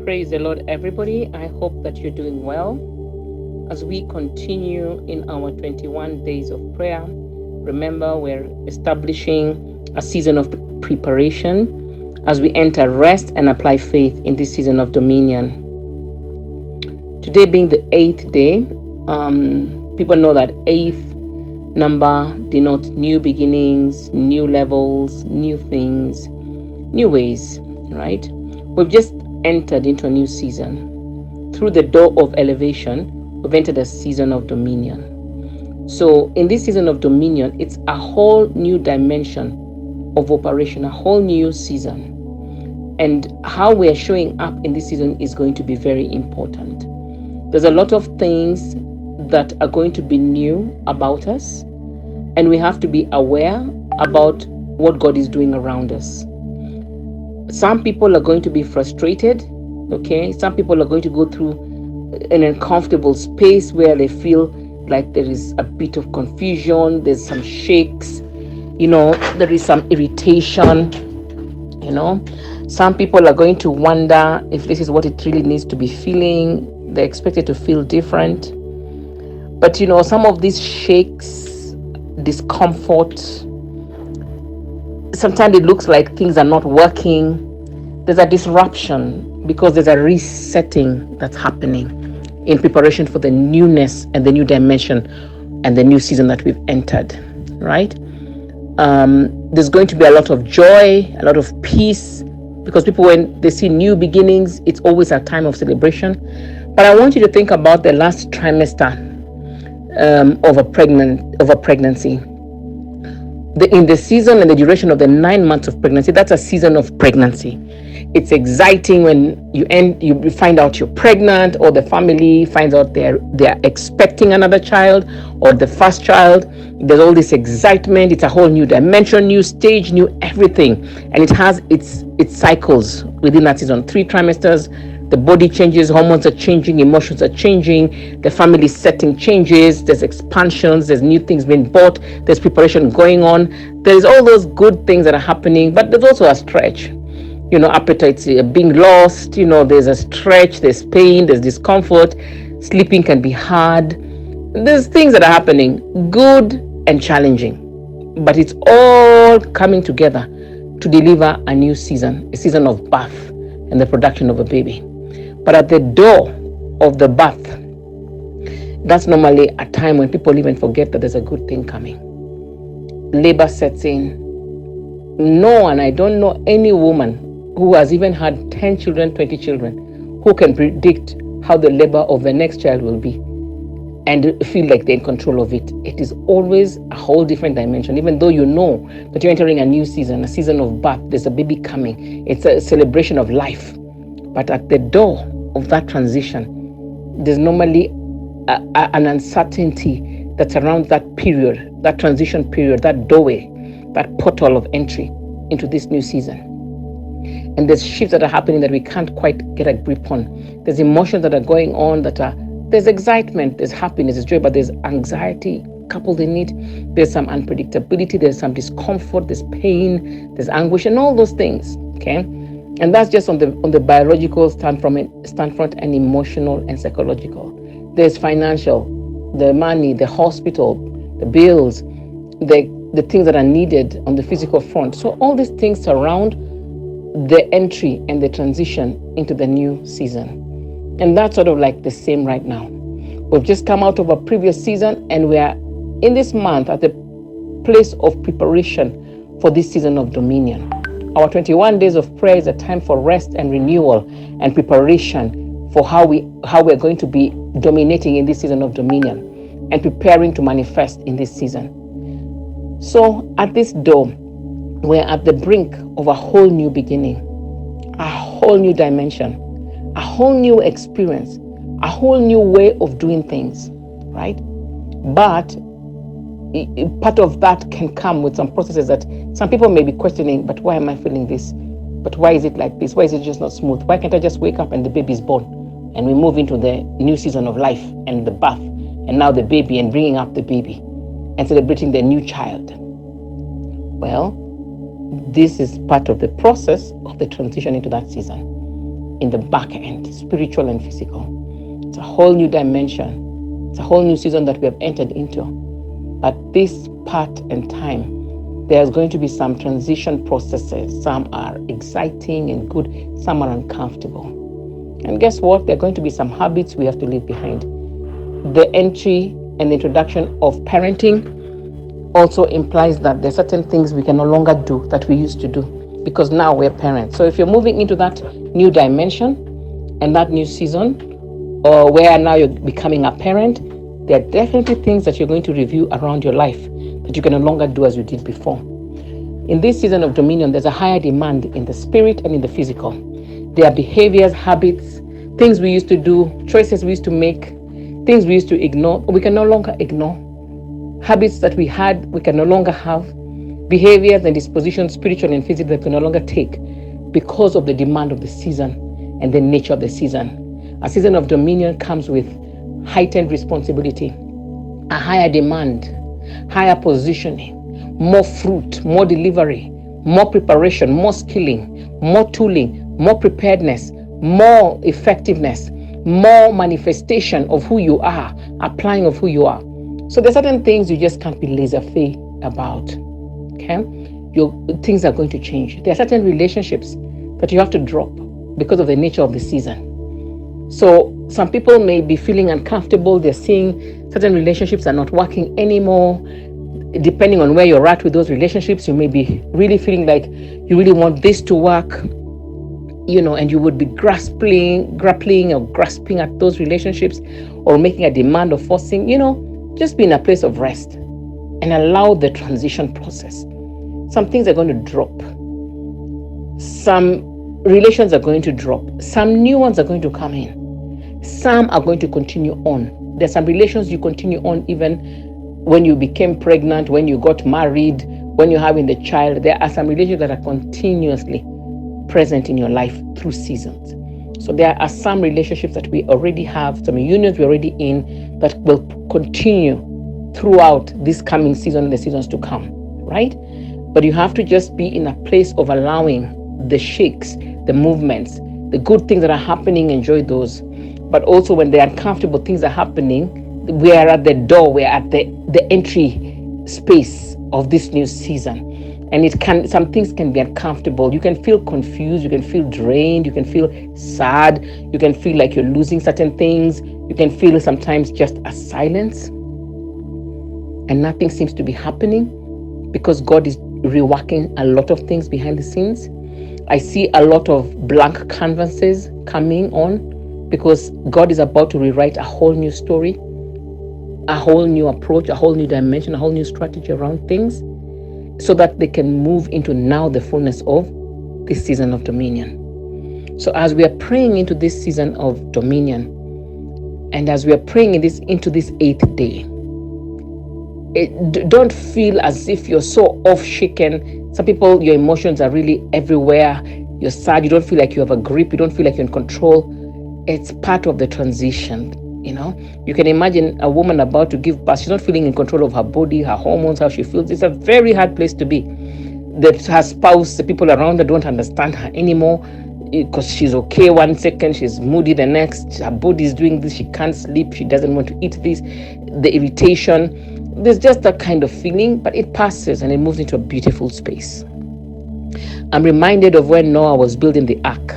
Praise the Lord, everybody. I hope that you're doing well. As we continue in our 21 days of prayer, remember we're establishing a season of preparation as we enter rest and apply faith in this season of dominion. Today being the 8th day, people know that 8th number denotes new beginnings, new levels, new things, new ways, right? We've just entered into a new season. Through the door of elevation, we've entered a season of dominion. So in this season of dominion, it's a whole new dimension of operation, a whole new season. And how we're showing up in this season is going to be very important. There's a lot of things that are going to be new about us, and we have to be aware about what God is doing around us. Some people are going to be frustrated, okay? Some people are going to go through an uncomfortable space where they feel like there is a bit of confusion, there's some shakes, there is some irritation, Some people are going to wonder if this is what it really needs to be feeling. They're expected to feel different. But some of these shakes, discomfort, sometimes it looks like things are not working. There's a disruption because there's a resetting that's happening in preparation for the newness and the new dimension and the new season that we've entered, right? There's going to be a lot of joy, a lot of peace, because people, when they see new beginnings, it's always a time of celebration. But I want you to think about the last trimester of a pregnancy. In the season and the duration of the 9 months of pregnancy, that's a season of pregnancy. It's exciting when you find out you're pregnant, or the family finds out they're expecting another child or the first child. There's all this excitement. It's a whole new dimension, new stage, new everything, and it has its cycles within that season. 3 trimesters. The body changes, hormones are changing, emotions are changing, the family setting changes, there's expansions, there's new things being bought, there's preparation going on. There's all those good things that are happening, but there's also a stretch. Appetites are being lost, there's a stretch, there's pain, there's discomfort, sleeping can be hard. There's things that are happening, good and challenging, but it's all coming together to deliver a new season, a season of birth and the production of a baby. But at the door of the birth, that's normally a time when people even forget that there's a good thing coming. Labor sets in. I don't know any woman who has even had 10 children, 20 children, who can predict how the labor of the next child will be and feel like they're in control of it. It is always a whole different dimension. Even though you know that you're entering a new season, a season of birth, there's a baby coming. It's a celebration of life. But at the door of that transition, there's normally an uncertainty that's around that period, that transition period, that doorway, that portal of entry into this new season. And there's shifts that are happening that we can't quite get a grip on. There's emotions that are going on there's excitement, there's happiness, there's joy, but there's anxiety coupled in it. There's some unpredictability, there's some discomfort, there's pain, there's anguish, and all those things, okay? And that's just on the biological standpoint and emotional and psychological. There's financial, the money, the hospital, the bills, the things that are needed on the physical front. So all these things surround the entry and the transition into the new season. And that's sort of like the same right now. We've just come out of a previous season, and we are in this month at the place of preparation for this season of dominion. Our 21 days of prayer is a time for rest and renewal and preparation for how we're going to be dominating in this season of dominion and preparing to manifest in this season. So at this door, We're at the brink of a whole new beginning, a whole new dimension, a whole new experience, a whole new way of doing things, right? But part of that can come with some processes that some people may be questioning, but why am I feeling this? But why is it like this? Why is it just not smooth? Why can't I just wake up and the baby is born? And we move into the new season of life and the birth, and now the baby and bringing up the baby and celebrating the new child. Well, this is part of the process of the transition into that season in the back end, spiritual and physical. It's a whole new dimension. It's a whole new season that we have entered into. At this part and time, there's going to be some transition processes. Some are exciting and good, some are uncomfortable. And guess what? There are going to be some habits we have to leave behind. The entry and introduction of parenting also implies that there are certain things we can no longer do that we used to do because now we're parents. So if you're moving into that new dimension and that new season, or where now you're becoming a parent, there are definitely things that you're going to review around your life that you can no longer do as you did before. In this season of dominion, there's a higher demand in the spirit and in the physical. There are behaviors, habits, things we used to do, choices we used to make, things we used to ignore, we can no longer ignore. Habits that we had, we can no longer have. Behaviors and dispositions, spiritual and physical, that we can no longer take because of the demand of the season and the nature of the season. A season of dominion comes with heightened responsibility, a higher demand, higher positioning, more fruit, more delivery, more preparation, more skilling, more tooling, more preparedness, more effectiveness, more manifestation of who you are, applying of who you are. So there's certain things you just can't be laissez-faire about, okay? Things are going to change. There are certain relationships that you have to drop because of the nature of the season. So some people may be feeling uncomfortable. They're seeing certain relationships are not working anymore. Depending on where you're at with those relationships, you may be really feeling like you really want this to work, and you would be grappling or grasping at those relationships or making a demand or forcing, just be in a place of rest and allow the transition process. Some things are going to drop. Some relations are going to drop. Some new ones are going to come in. Some are going to continue on. There's some relations you continue on even when you became pregnant, when you got married, when you're having the child. There are some relationships that are continuously present in your life through seasons. So there are some relationships that we already have, some unions we're already in that will continue throughout this coming season and the seasons to come, right? But you have to just be in a place of allowing the shakes, the movements, the good things that are happening, enjoy those. But also when the uncomfortable things are happening, we are at the door, we're at the entry space of this new season. And some things can be uncomfortable. You can feel confused, you can feel drained, you can feel sad, you can feel like you're losing certain things, you can feel sometimes just a silence and nothing seems to be happening because God is reworking a lot of things behind the scenes. I see a lot of blank canvases coming on because God is about to rewrite a whole new story, a whole new approach, a whole new dimension, a whole new strategy around things, so that they can move into now the fullness of this season of dominion. So as we are praying into this season of dominion, and as we are praying into this 8th day, don't feel as if you're so off shaken. Some people, your emotions are really everywhere. You're sad, you don't feel like you have a grip, you don't feel like you're in control. It's part of the transition. You can imagine a woman about to give birth. She's not feeling in control of her body, her hormones, how she feels. It's a very hard place to be. Her spouse, the people around her don't understand her anymore because she's okay one second, she's moody the next, her body is doing this, she can't sleep, she doesn't want to eat this, the irritation. There's just that kind of feeling, but it passes and it moves into a beautiful space. I'm reminded of when Noah was building the ark.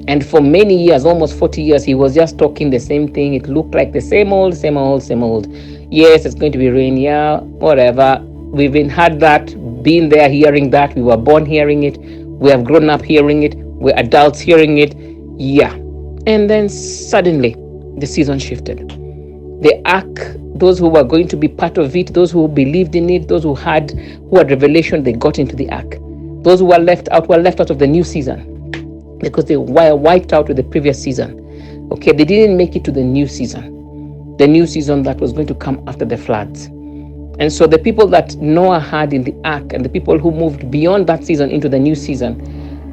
And for many years, almost 40 years, he was just talking the same thing. It looked like the same old. Yes, it's going to be rain. Yeah, whatever. We've had that, been there, hearing that. We were born hearing it. We have grown up hearing it. We're adults hearing it. Yeah. And then suddenly, the season shifted. The ark, those who were going to be part of it, those who believed in it, those who had revelation, they got into the ark. Those who were left out of the new season because they were wiped out with the previous season. Okay, they didn't make it to the new season that was going to come after the floods. And so the people that Noah had in the ark and the people who moved beyond that season into the new season,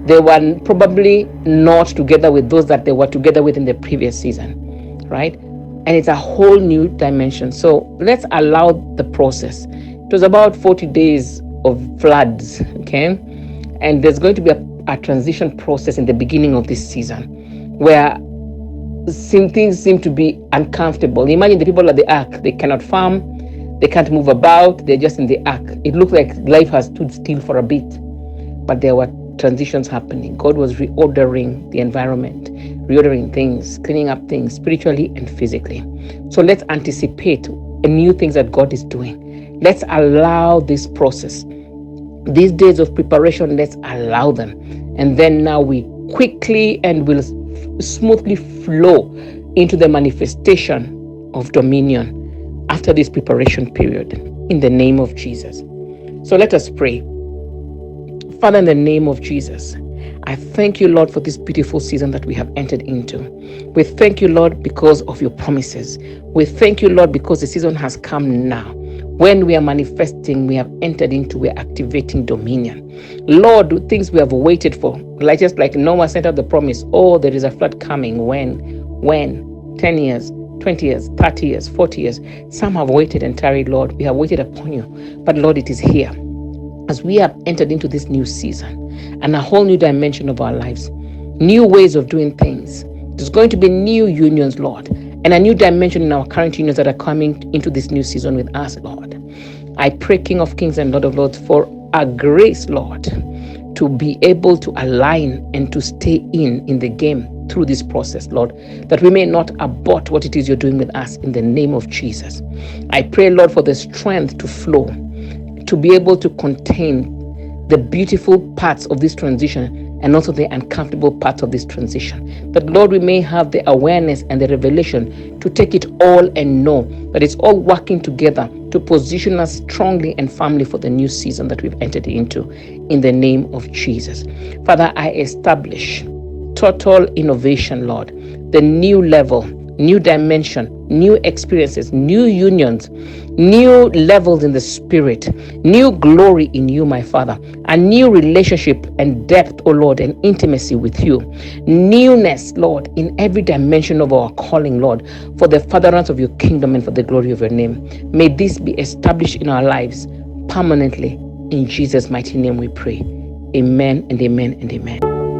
they were probably not together with those that they were together with in the previous season, right? And it's a whole new dimension. So let's allow the process. It was about 40 days of floods, okay? And there's going to be a transition process in the beginning of this season where things seem to be uncomfortable. Imagine the people at the ark, they cannot farm, they can't move about, they're just in the ark. It looked like life has stood still for a bit, but there were transitions happening. God was reordering the environment, reordering things, cleaning up things spiritually and physically. So let's anticipate new things that God is doing. Let's allow this process. These days of preparation, let's allow them. And then now we quickly and will smoothly flow into the manifestation of dominion after this preparation period in the name of Jesus. So let us pray. Father, in the name of Jesus, I thank you, Lord, for this beautiful season that we have entered into. We thank you, Lord, because of your promises. We thank you, Lord, because the season has come now. When we are manifesting, we have entered into, we are activating dominion. Lord, things we have waited for, just like Noah sent out the promise, oh, there is a flood coming. When? 10 years, 20 years, 30 years, 40 years. Some have waited and tarried, Lord. We have waited upon you. But Lord, it is here. As we have entered into this new season and a whole new dimension of our lives, new ways of doing things. There's going to be new unions, Lord, and a new dimension in our current unions that are coming into this new season with us, Lord. I pray, King of Kings and Lord of Lords, for a grace, Lord, to be able to align and to stay in the game through this process, Lord, that we may not abort what it is you're doing with us in the name of Jesus. I pray, Lord, for the strength to flow, to be able to contain the beautiful parts of this transition and also the uncomfortable parts of this transition. That, Lord, we may have the awareness and the revelation to take it all and know that it's all working together to position us strongly and firmly for the new season that we've entered into in the name of Jesus. Father, I establish total innovation, Lord, the new level, new dimension, new experiences, new unions, new levels in the spirit, new glory in you, my Father, a new relationship and depth, oh Lord, and intimacy with you. Newness, Lord, in every dimension of our calling, Lord, for the furtherance of your kingdom and for the glory of your name. May this be established in our lives permanently. In Jesus' mighty name we pray. Amen and amen and amen.